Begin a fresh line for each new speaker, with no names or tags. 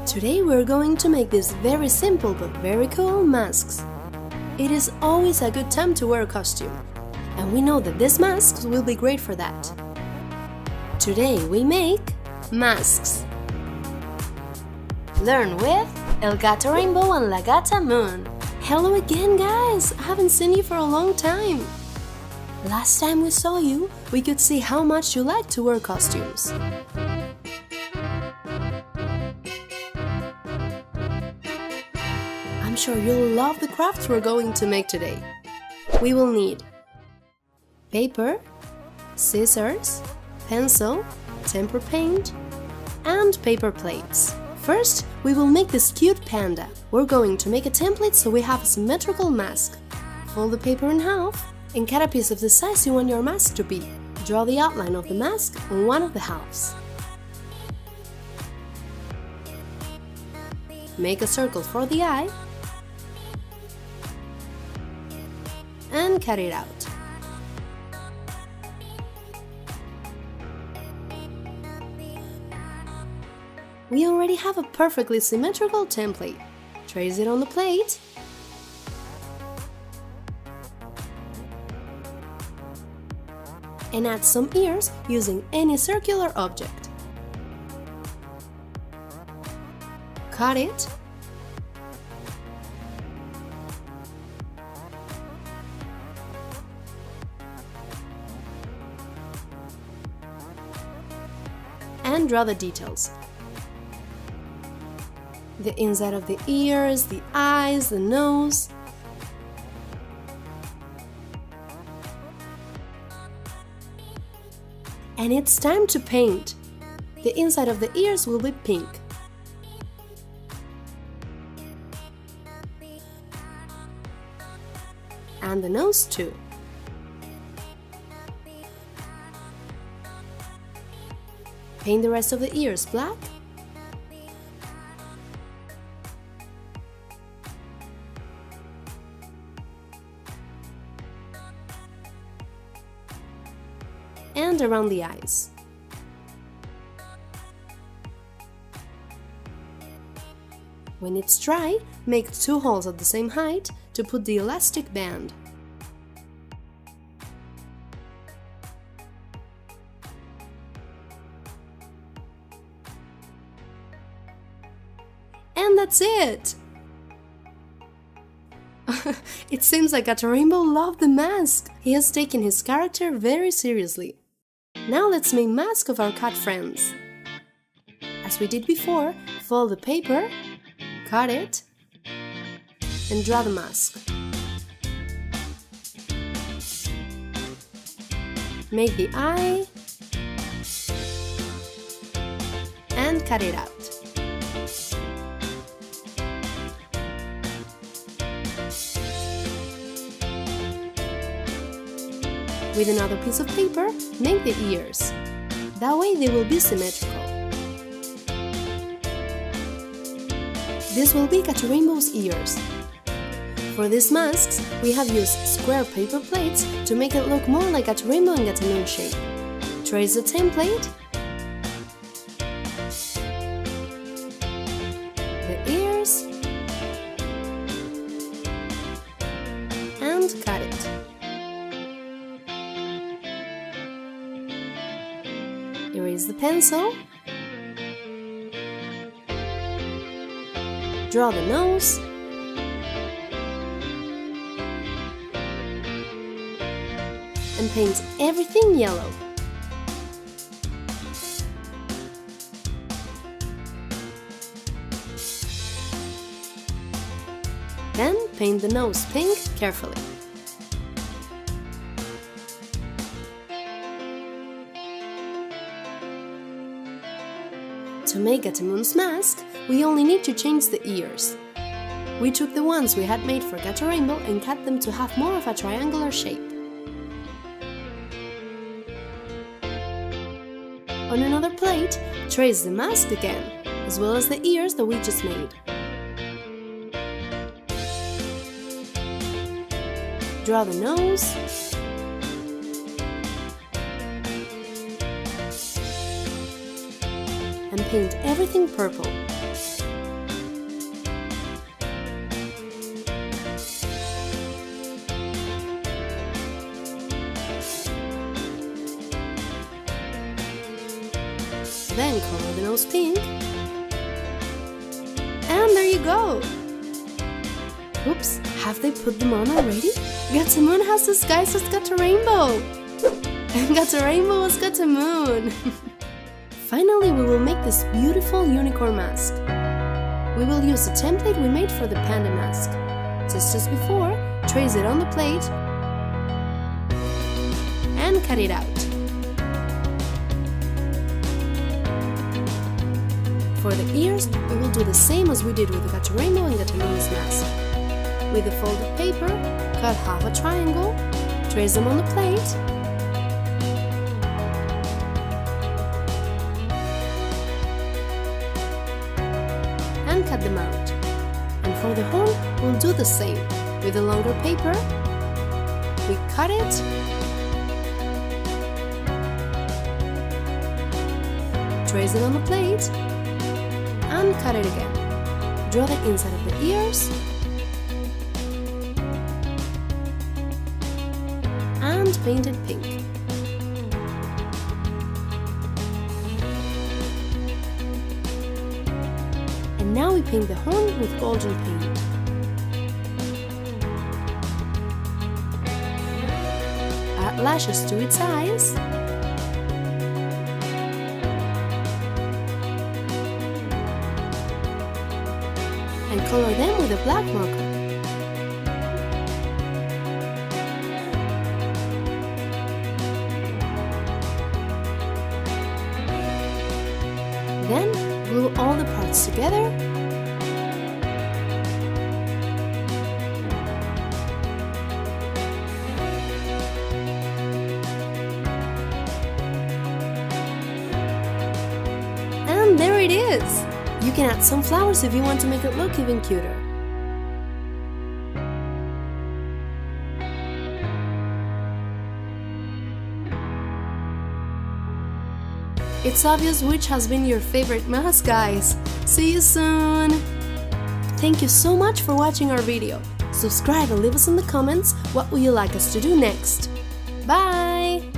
Today we're going to make these very simple but very cool masks. It is always a good time to wear a costume, and we know that these masks will be great for that. Today we make masks. Learn with El Gato Rainbow and La Gata Moon. Hello again, guys! I haven't seen you for a long time. Last time we saw you, we could see how much you like to wear costumes. I'm sure you'll love the crafts we're going to make today. We will need paper, scissors, pencil, tempera paint, and paper plates. First, we will make this cute panda. We're going to make a template so we have a symmetrical mask. Fold the paper in half and cut a piece of the size you want your mask to be. Draw the outline of the mask on one of the halves. Make a circle for the eye and cut it out. We already have a perfectly symmetrical template. Trace it on the plate and add some ears using any circular object. Cut it and draw the details. The inside of the ears, the eyes, the nose. And it's time to paint. The inside of the ears will be pink. And the nose too. Paint the rest of the ears black. And around the eyes. When it's dry, make 2 holes at the same height to put the elastic band. And that's it! It seems like Gato Rainbow loved the mask. He has taken his character very seriously. Now let's make masks of our cat friends. As we did before, fold the paper, cut it, and draw the mask. Make the eye and cut it out. With another piece of paper, make the ears. That way they will be symmetrical. This will be Gato Rainbow's ears. For these masks, we have used square paper plates to make it look more like Gato Rainbow and Gata Moon shape. Trace the template, the ears, and cut it. Erase the pencil, draw the nose, and paint everything yellow. Then paint the nose pink carefully. To make Gata Moon's mask, we only need to change the ears. We took the ones we had made for Gato Rainbow and cut them to have more of a triangular shape. On another plate, trace the mask again, as well as the ears that we just made. Draw the nose, and paint everything purple. nose pink. And there you go! Oops, have they put them on already? Gata Moon has disguised as Gato Rainbow! And Gato Rainbow was Gata Moon! Finally, we will make this beautiful unicorn mask. We will use the template we made for the panda mask. Just as before, trace it on the plate and cut it out. For the ears, we will do the same as we did with the Gato Rainbow and Gata Moon's mask. With the folded paper, cut half a triangle, trace them on the plate, and cut them out. And for the horn, we'll do the same. With a longer paper, we cut it, trace it on the plate, and cut it again. Draw the inside of the ears, and paint it pink. And now we paint the horn with golden paint. Add lashes to its eyes. And color them with a black marker. Then glue all the parts together and there it is! You can add some flowers if you want to make it look even cuter. It's obvious which has been your favorite mask, guys! See you soon! Thank you so much for watching our video. Subscribe and leave us in the comments what would you like us to do next. Bye!